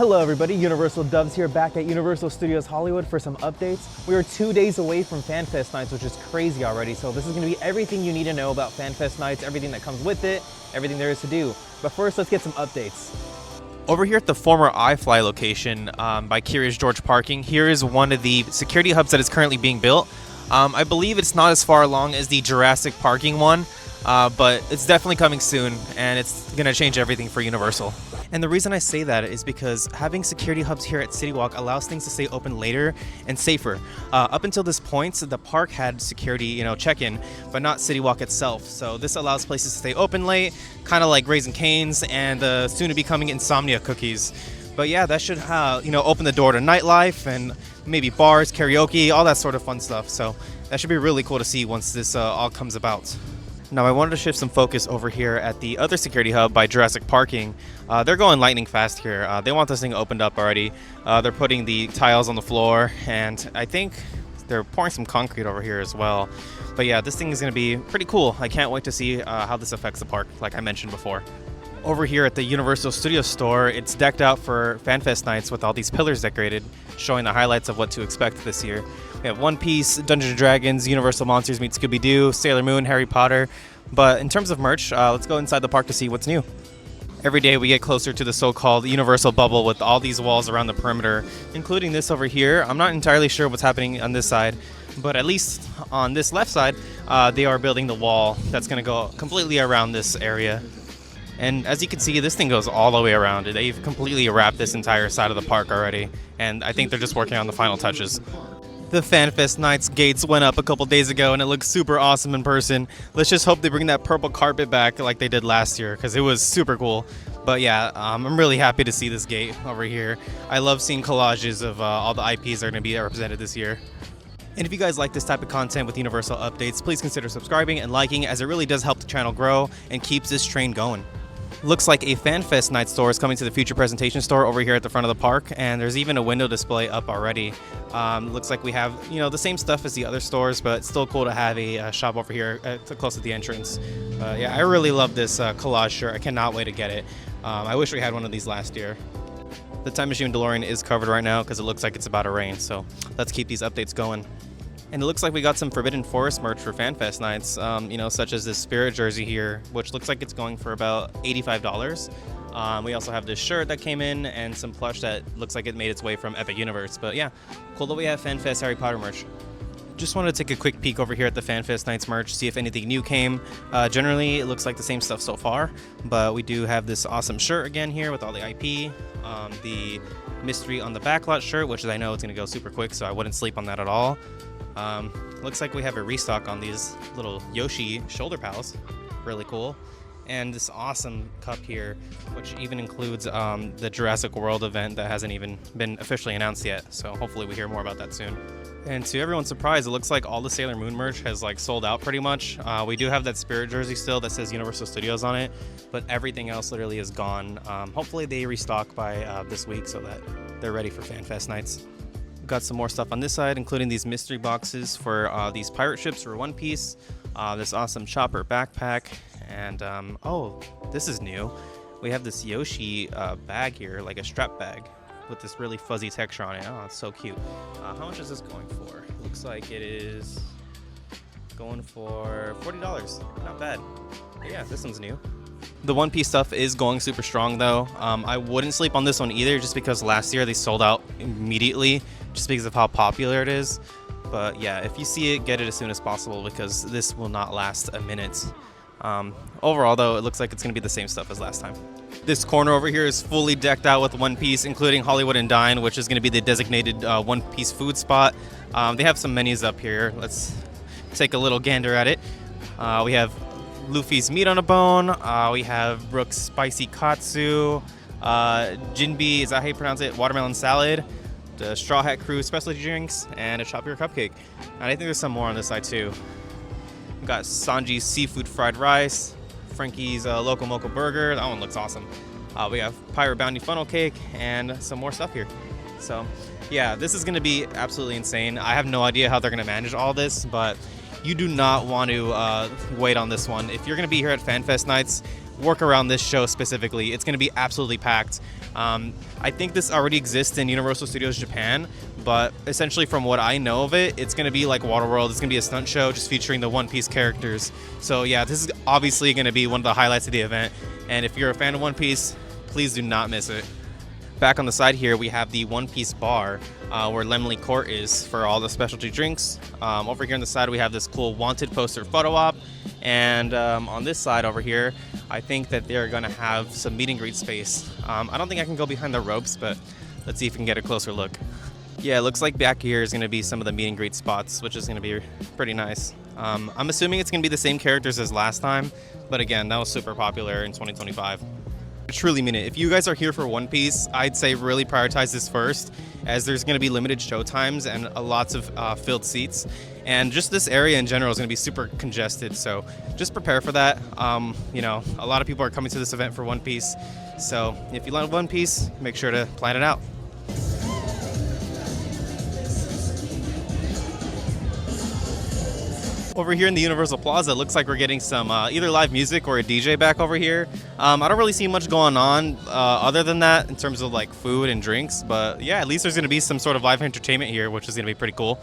Hello everybody, Universal Dubs here back at Universal Studios Hollywood for some updates. We are 2 days away from FanFest nights, which is crazy already, so this is going to be everything you need to know about FanFest nights, everything that comes with it, everything there is to do. But first, let's get some updates. Over here at the former iFly location by Curious George Parking, here is one of the security hubs that is currently being built. I believe it's not as far along as the Jurassic Parking one, but it's definitely coming soon, and it's going to change everything for Universal. And the reason I say that is because having security hubs here at City Walk allows things to stay open later and safer. Up until this point, the park had security, check-in, but not City Walk itself. So this allows places to stay open late, kind of like Raising Cane's and soon-to-be coming Insomnia Cookies. But yeah, that should open the door to nightlife and maybe bars, karaoke, all that sort of fun stuff. So that should be really cool to see once this all comes about. Now, I wanted to shift some focus over here at the other security hub by Jurassic Parking. They're going lightning fast here. They want this thing opened up already. They're putting the tiles on the floor, and I think they're pouring some concrete over here as well. But yeah, this thing is going to be pretty cool. I can't wait to see how this affects the park, like I mentioned before. Over here at the Universal Studios store, it's decked out for FanFest nights with all these pillars decorated, showing the highlights of what to expect this year. We have One Piece, Dungeons & Dragons, Universal Monsters meets Scooby-Doo, Sailor Moon, Harry Potter. But in terms of merch, let's go inside the park to see what's new. Every day we get closer to the so-called Universal bubble with all these walls around the perimeter, including this over here. I'm not entirely sure what's happening on this side, but at least on this left side, they are building the wall that's going to go completely around this area. And as you can see, this thing goes all the way around. They've completely wrapped this entire side of the park already, and I think they're just working on the final touches. The FanFest nights gates went up a couple days ago, and it looks super awesome in person. Let's just hope they bring that purple carpet back like they did last year, because it was super cool. But yeah, I'm really happy to see this gate over here. I love seeing collages of all the IPs that are going to be represented this year. And if you guys like this type of content with Universal updates, please consider subscribing and liking, as it really does help the channel grow and keeps this train going. Looks like a FanFest night store is coming to the Future Presentation store over here at the front of the park, and there's even a window display up already. Looks like we have, the same stuff as the other stores, but it's still cool to have a shop over here close to the entrance. Yeah, I really love this collage shirt. I cannot wait to get it. I wish we had one of these last year. The Time Machine DeLorean is covered right now because it looks like it's about to rain, so let's keep these updates going. And it looks like we got some Forbidden Forest merch for FanFest nights, such as this Spirit jersey here, which looks like it's going for about $85. We also have this shirt that came in and some plush that looks like it made its way from Epic Universe. But yeah, cool that we have FanFest Harry Potter merch. Just wanted to take a quick peek over here at the FanFest nights merch, see if anything new came. Generally, it looks like the same stuff so far, but we do have this awesome shirt again here with all the IP. The Mystery on the Backlot shirt, which I know it's going to go super quick, so I wouldn't sleep on that at all. Looks like we have a restock on these little Yoshi shoulder pals. Really cool. And this awesome cup here, which even includes the Jurassic World event that hasn't even been officially announced yet. So hopefully we hear more about that soon. And to everyone's surprise, it looks like all the Sailor Moon merch has sold out pretty much. We do have that Spirit jersey still that says Universal Studios on it, but everything else literally is gone. Hopefully they restock by this week so that they're ready for FanFest nights. Got some more stuff on this side, including these mystery boxes for these pirate ships for One Piece, this awesome Chopper backpack, and oh, this is new. We have this Yoshi bag here, like a strap bag with this really fuzzy texture on it. Oh, it's so cute. How much is this going for? It looks like it is going for $40. Not bad. But yeah, this one's new. The One Piece stuff is going super strong though. I wouldn't sleep on this one either, just because last year they sold out immediately just because of how popular it is. But yeah, if you see it, get it as soon as possible because this will not last a minute. Overall though, it looks like it's going to be the same stuff as last time. This corner over here is fully decked out with One Piece, including Hollywood and Dine, which is going to be the designated One Piece food spot. They have some menus up here. Let's take a little gander at it. We have Luffy's meat on a bone. We have Brook's spicy katsu, Jinbi, is that how you pronounce it? Watermelon salad, the Straw Hat Crew specialty drinks, and a Chop Your Cupcake. And I think there's some more on this side too. We've got Sanji's seafood fried rice, Frankie's Loco Moco burger. That one looks awesome. We have Pirate Bounty funnel cake and some more stuff here. So yeah, this is going to be absolutely insane. I have no idea how they're going to manage all this, but you do not want to wait on this one. If you're going to be here at FanFest nights, work around this show specifically. It's going to be absolutely packed. I think this already exists in Universal Studios Japan, but essentially from what I know of it, it's going to be like Waterworld. It's going to be a stunt show just featuring the One Piece characters. So yeah, this is obviously going to be one of the highlights of the event. And if you're a fan of One Piece, please do not miss it. Back on the side here, we have the One Piece bar where Lemley Court is for all the specialty drinks. Over here on the side, we have this cool wanted poster photo op. And on this side over here, I think that they're going to have some meet and greet space. I don't think I can go behind the ropes, but let's see if we can get a closer look. Yeah, it looks like back here is going to be some of the meet and greet spots, which is going to be pretty nice. I'm assuming it's going to be the same characters as last time, but again, that was super popular in 2025. I truly mean it. If you guys are here for One Piece, I'd say really prioritize this first, as there's going to be limited show times and lots of filled seats. And just this area in general is going to be super congested, so just prepare for that. You know, a lot of people are coming to this event for One Piece, so if you love One Piece, make sure to plan it out. Over here in the Universal Plaza, it looks like we're getting some either live music or a DJ back over here. I don't really see much going on other than that in terms of like food and drinks, but yeah, at least there's going to be some sort of live entertainment here, which is going to be pretty cool.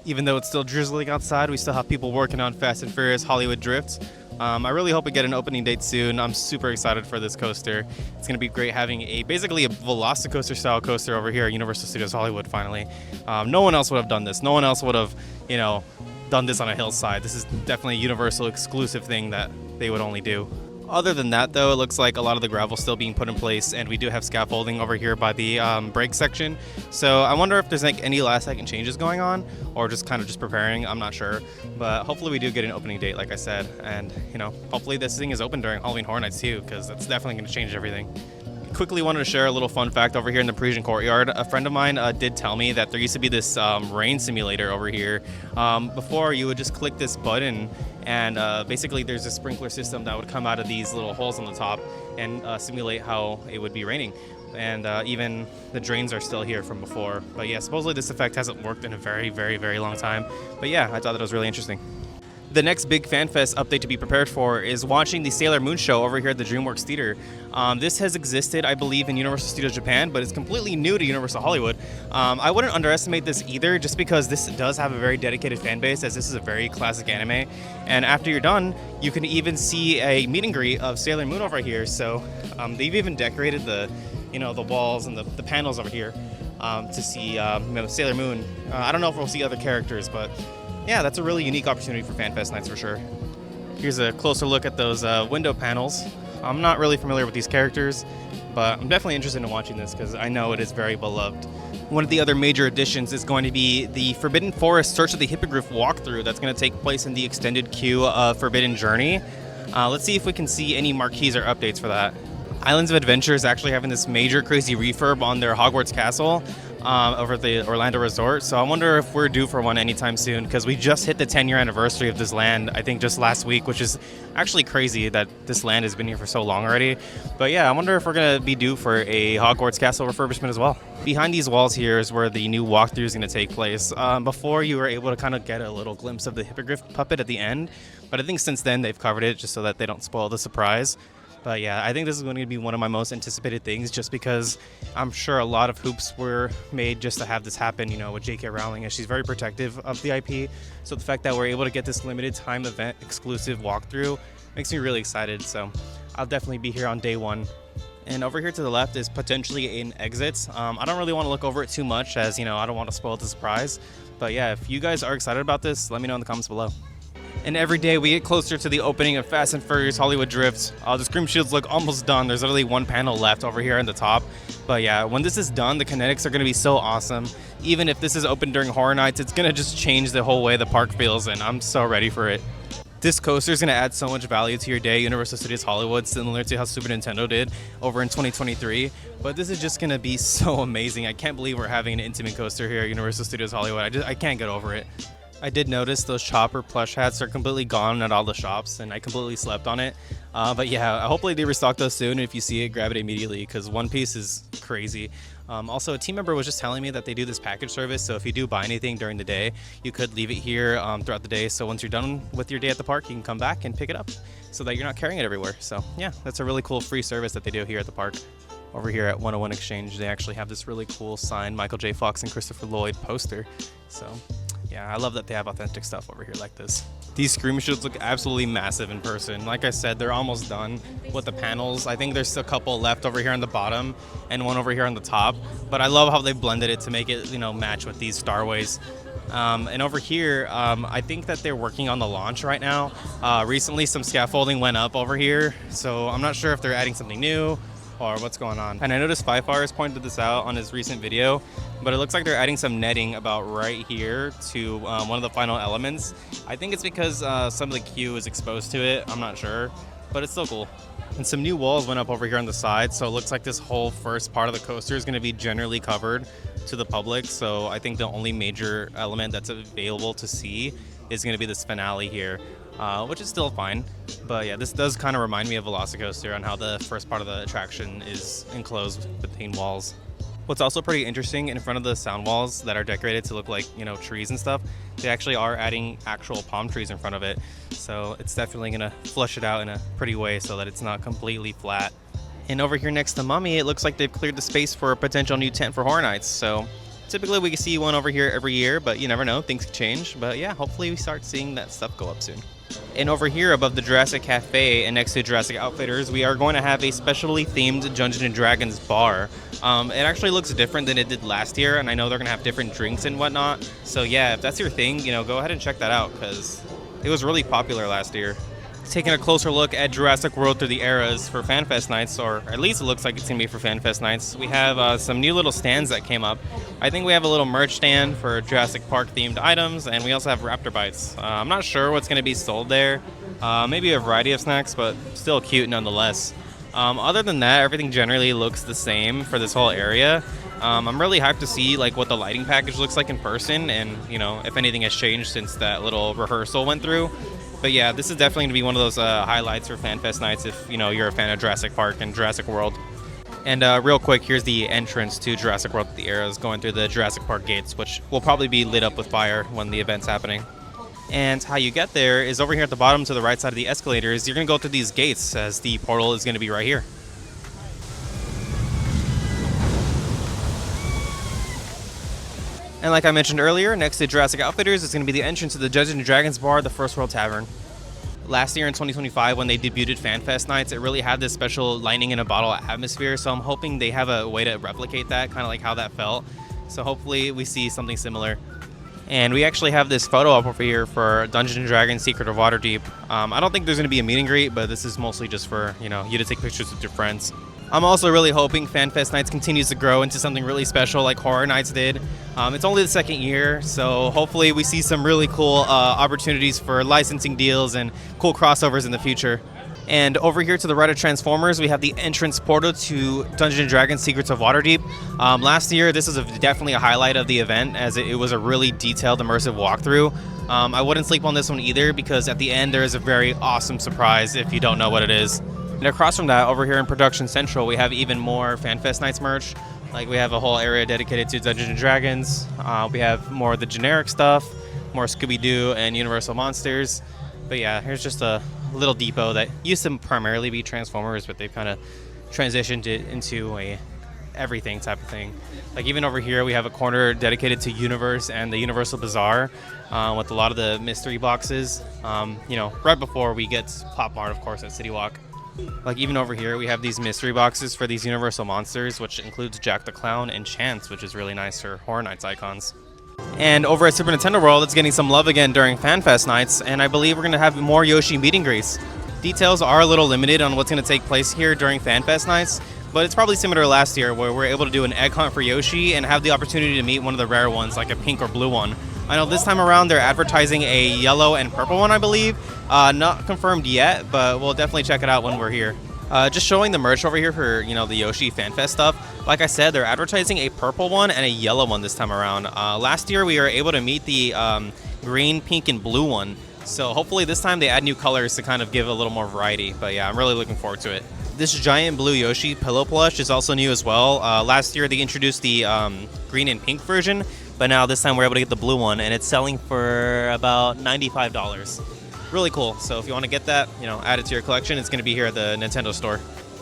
Even though it's still drizzling outside, we still have people working on Fast and Furious Hollywood Drift. I really hope we get an opening date soon. I'm super excited for this coaster. It's going to be great having basically a Velocicoaster style coaster over here at Universal Studios Hollywood finally. No one else would have done this. No one else would have, you know, done this on a hillside. This is definitely a Universal exclusive thing that they would only do. Other than that, though, it looks like a lot of the gravel's still being put in place, and we do have scaffolding over here by the brake section. So I wonder if there's like any last-second changes going on, or just kind of just preparing. I'm not sure, but hopefully we do get an opening date, like I said, and you know, hopefully this thing is open during Halloween Horror Nights too, because that's definitely going to change everything. Quickly wanted to share a little fun fact over here in the Parisian Courtyard. A friend of mine did tell me that there used to be this rain simulator over here. Before, you would just click this button, and basically there's a sprinkler system that would come out of these little holes on the top and simulate how it would be raining. And even the drains are still here from before. But yeah, supposedly this effect hasn't worked in a very, very, very long time. But yeah, I thought that was really interesting. The next big FanFest update to be prepared for is watching the Sailor Moon show over here at the DreamWorks Theater. This has existed, I believe, in Universal Studios Japan, but it's completely new to Universal Hollywood. I wouldn't underestimate this either, just because this does have a very dedicated fan base, as this is a very classic anime. And after you're done, you can even see a meet and greet of Sailor Moon over here. So they've even decorated the walls and the panels over here to see Sailor Moon. I don't know if we'll see other characters, but yeah, that's a really unique opportunity for FanFest nights for sure. Here's a closer look at those window panels. I'm not really familiar with these characters, but I'm definitely interested in watching this because I know it is very beloved. One of the other major additions is going to be the Forbidden Forest Search of the Hippogriff walkthrough that's going to take place in the extended queue of Forbidden Journey. Let's see if we can see any marquees or updates for that. Islands of Adventure is actually having this major crazy refurb on their Hogwarts Castle over at the Orlando Resort. So I wonder if we're due for one anytime soon, because we just hit the 10-year anniversary of this land, I think just last week, which is actually crazy that this land has been here for so long already. But yeah, I wonder if we're going to be due for a Hogwarts Castle refurbishment as well. Behind these walls here is where the new walkthrough is going to take place. Before, you were able to kind of get a little glimpse of the Hippogriff puppet at the end, but I think since then they've covered it just so that they don't spoil the surprise. But yeah, I think this is going to be one of my most anticipated things, just because I'm sure a lot of hoops were made just to have this happen, you know, with J.K. Rowling, as she's very protective of the IP. So the fact that we're able to get this limited time event exclusive walkthrough makes me really excited. So I'll definitely be here on day one. And over here to the left is potentially an exit. I don't really want to look over it too much, as, you know, I don't want to spoil the surprise. But yeah, if you guys are excited about this, let me know in the comments below. And every day we get closer to the opening of Fast and Furious Hollywood Drift. The Scream Shields look almost done. There's literally one panel left over here in the top. But yeah, when this is done, the kinetics are going to be so awesome. Even if this is open during Horror Nights, it's going to just change the whole way the park feels, and I'm so ready for it. This coaster is going to add so much value to your day, Universal Studios Hollywood, similar to how Super Nintendo did over in 2023. But this is just going to be so amazing. I can't believe we're having an intimate coaster here at Universal Studios Hollywood. I can't get over it. I did notice those Chopper plush hats are completely gone at all the shops, and I completely slept on it. But yeah, hopefully they restock those soon. And if you see it, grab it immediately, because One Piece is crazy. Also, a team member was just telling me that they do this package service, so if you do buy anything during the day, you could leave it here throughout the day. So once you're done with your day at the park, you can come back and pick it up so that you're not carrying it everywhere. So yeah, that's a really cool free service that they do here at the park. Over here at 101 Exchange, they actually have this really cool signed Michael J. Fox and Christopher Lloyd poster. So yeah, I love that they have authentic stuff over here like this. These Scream Shields look absolutely massive in person. Like I said, they're almost done with the panels. I think there's a couple left over here on the bottom and one over here on the top. But I love how they blended it to make it, match with these Starways. And over here, I think that they're working on the launch right now. Recently, some scaffolding went up over here, so I'm not sure if they're adding something new or what's going on. And I noticed Fifars pointed this out on his recent video, but it looks like they're adding some netting about right here to one of the final elements. I think it's because some of the queue is exposed to it. I'm not sure, but it's still cool. And some new walls went up over here on the side, so it looks like this whole first part of the coaster is going to be generally covered to the public. So I think the only major element that's available to see is going to be this finale here, which is still fine. But yeah, this does kind of remind me of Velocicoaster on how the first part of the attraction is enclosed between walls. What's also pretty interesting, in front of the sound walls that are decorated to look like, trees and stuff, they actually are adding actual palm trees in front of it. So it's definitely going to flush it out in a pretty way so that it's not completely flat. And over here next to Mummy, it looks like they've cleared the space for a potential new tent for Horror Nights. So typically we can see one over here every year, but you never know, things can change. But yeah, hopefully we start seeing that stuff go up soon. And over here above the Jurassic Cafe and next to Jurassic Outfitters, we are going to have a specially themed Dungeons & Dragons bar. It actually looks different than it did last year, and I know they're going to have different drinks and whatnot. So yeah, if that's your thing, go ahead and check that out because it was really popular last year. Taking a closer look at Jurassic World Through the Eras for FanFest nights, or at least it looks like it's going to be for FanFest nights, we have some new little stands that came up. I think we have a little merch stand for Jurassic Park themed items, and we also have Raptor Bites. I'm not sure what's going to be sold there. Maybe a variety of snacks, but still cute nonetheless. Other than that, everything generally looks the same for this whole area. I'm really hyped to see what the lighting package looks like in person, and if anything has changed since that little rehearsal went through. But yeah, this is definitely going to be one of those highlights for FanFest nights if you're a fan of Jurassic Park and Jurassic World. And real quick, here's the entrance to Jurassic World Through the Eras going through the Jurassic Park gates, which will probably be lit up with fire when the event's happening. And how you get there is over here at the bottom to the right side of the escalators. You're going to go through these gates as the portal is going to be right here. And like I mentioned earlier, next to Jurassic Outfitters is going to be the entrance to the Dungeons & Dragons bar, the First World Tavern. Last year in 2025, when they debuted FanFest nights, it really had this special lightning in a bottle atmosphere, so I'm hoping they have a way to replicate that, kind of like how that felt. So hopefully we see something similar. And we actually have this photo up over here for Dungeons & Dragons Secret of Waterdeep. I don't think there's going to be a meet and greet, but this is mostly just for, you to take pictures with your friends. I'm also really hoping FanFest Nights continues to grow into something really special like Horror Nights did. It's only the second year, so hopefully we see some really cool opportunities for licensing deals and cool crossovers in the future. And over here to the right of Transformers, we have the entrance portal to Dungeons & Dragons Secrets of Waterdeep. Last year, this was definitely a highlight of the event, as it was a really detailed, immersive walkthrough. I wouldn't sleep on this one either, because at the end, there is a very awesome surprise if you don't know what it is. And across from that, over here in Production Central, we have even more FanFest Nights merch. Like, we have a whole area dedicated to Dungeons & Dragons. We have more of the generic stuff, more Scooby-Doo and Universal Monsters. But yeah, here's just a little depot that used to primarily be Transformers, but they've kind of transitioned it into a everything type of thing. Like, even over here, we have a corner dedicated to Universe and the Universal Bazaar with a lot of the mystery boxes, right before we get Pop Mart, of course, at City Walk. Like, even over here, we have these mystery boxes for these Universal Monsters, which includes Jack the Clown and Chance, which is really nice for Horror Nights icons. And over at Super Nintendo World, it's getting some love again during FanFest nights, and I believe we're going to have more Yoshi meet and greets. Details are a little limited on what's going to take place here during FanFest nights, but it's probably similar to last year, where we're able to do an egg hunt for Yoshi and have the opportunity to meet one of the rare ones, like a pink or blue one. I know this time around they're advertising a yellow and purple one, I believe. Not confirmed yet, but we'll definitely check it out when we're here. Just showing the merch over here for, the Yoshi FanFest stuff. Like I said, they're advertising a purple one and a yellow one this time around. Last year we were able to meet the green, pink, and blue one. So hopefully this time they add new colors to kind of give a little more variety. But yeah, I'm really looking forward to it. This giant blue Yoshi pillow plush is also new as well. Last year they introduced the green and pink version, but now this time we're able to get the blue one, and it's selling for about $95. Really cool. So if you want to get that, add it to your collection, it's going to be here at the Nintendo store.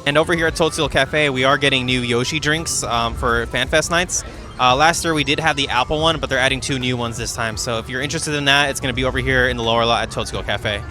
And over here at Toadstool Cafe, we are getting new Yoshi drinks for FanFest nights. Last year we did have the apple one, but they're adding 2 new ones this time. So if you're interested in that, it's going to be over here in the lower lot at Toadstool Cafe.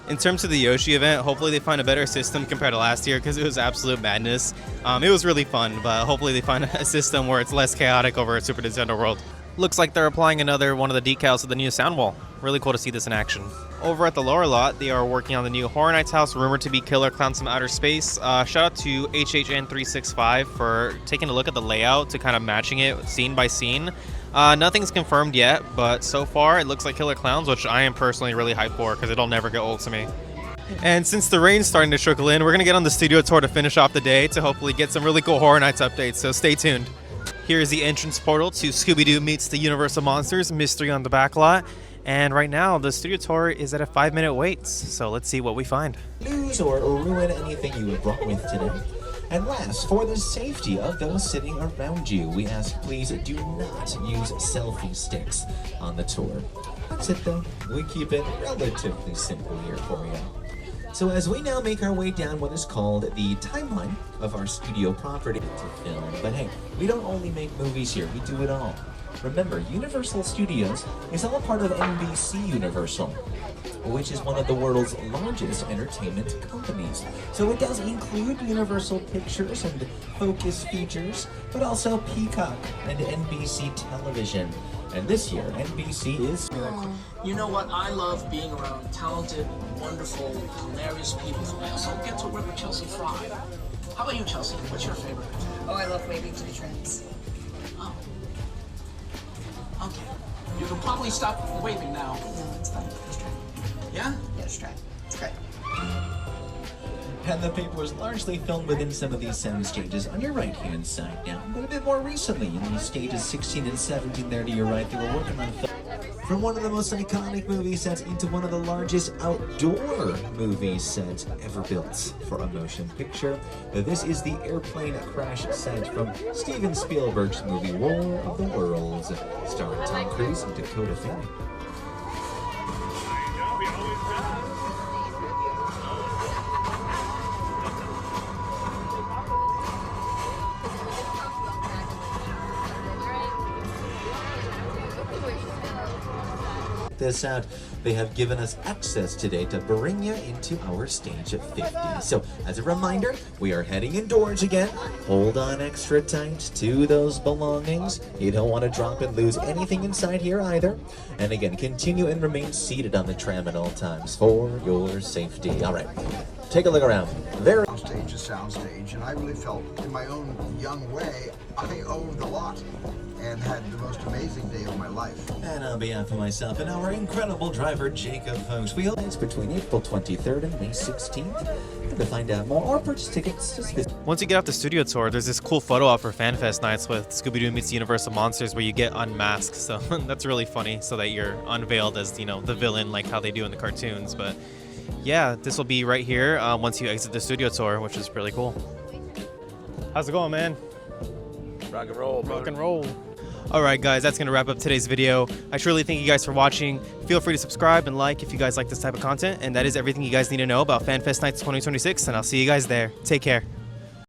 In terms of the Yoshi event, hopefully they find a better system compared to last year because it was absolute madness. It was really fun, but hopefully they find a system where it's less chaotic over at Super Nintendo World. Looks like they're applying another one of the decals to the new sound wall. Really cool to see this in action. Over at the lower lot, they are working on the new Horror Nights house, rumored to be Killer Clowns from Outer Space. Shout out to HHN365 for taking a look at the layout to kind of matching it scene by scene. Nothing's confirmed yet, but so far it looks like Killer Clowns, which I am personally really hyped for because it'll never get old to me. And since the rain's starting to trickle in, we're going to get on the studio tour to finish off the day to hopefully get some really cool Horror Nights updates, so stay tuned. Here's the entrance portal to Scooby-Doo Meets the Universal Monsters Mystery on the Back Lot. And right now, the studio tour is at a 5-minute wait, so let's see what we find. Lose or ruin anything you have brought with today. And last, for the safety of those sitting around you, we ask please do not use selfie sticks on the tour. That's it though. We keep it relatively simple here for you. So as we now make our way down what is called the timeline of our studio property to film. But hey, we don't only make movies here, we do it all. Remember, Universal Studios is all part of NBC Universal, which is one of the world's largest entertainment companies. So it does include Universal Pictures and Focus Features, but also Peacock and NBC Television. And this year, NBC is... You know what? I love being around talented, wonderful, hilarious people. I also get to work with Chelsea Fry. How about you, Chelsea? What's your favorite? Oh, I love waving to the trains. Oh. Okay. You can probably stop waving now. No, it's fine. Just try. Yeah? Yeah, just try. It's great. And the paper was largely filmed within some of these sound stages on your right-hand side now. But a bit more recently, in these stages 16 and 17 there to your right, they were working on film. From one of the most iconic movie sets into one of the largest outdoor movie sets ever built for a motion picture. This is the airplane crash set from Steven Spielberg's movie War of the Worlds, starring Tom Cruise and Dakota Fanning. This out, they have given us access today to bring you into our stage at 50. So as a reminder, we are heading indoors again. Hold on extra tight to those belongings. You don't want to drop and lose anything inside here either. And again, continue and remain seated on the tram at all times for your safety. All right, take a look around. There. Stage is soundstage, and I really felt in my own young way I owned a lot and had the most amazing day of my life. And on behalf of myself and our incredible driver Jacob, folks, we hope it's between April 23rd and May 16th. And to find out more or purchase tickets, just visit. Once you get off the studio tour, there's this cool photo op for FanFest nights with Scooby-Doo Meets the Universal Monsters where you get unmasked. So that's really funny, so that you're unveiled as, the villain like how they do in the cartoons. But yeah, this will be right here once you exit the studio tour, which is really cool. How's it going, man? Rock and roll, brother. Rock and roll. All right, guys, that's going to wrap up today's video. I truly thank you guys for watching. Feel free to subscribe and like if you guys like this type of content. And that is everything you guys need to know about FanFest Nights 2026, and I'll see you guys there. Take care.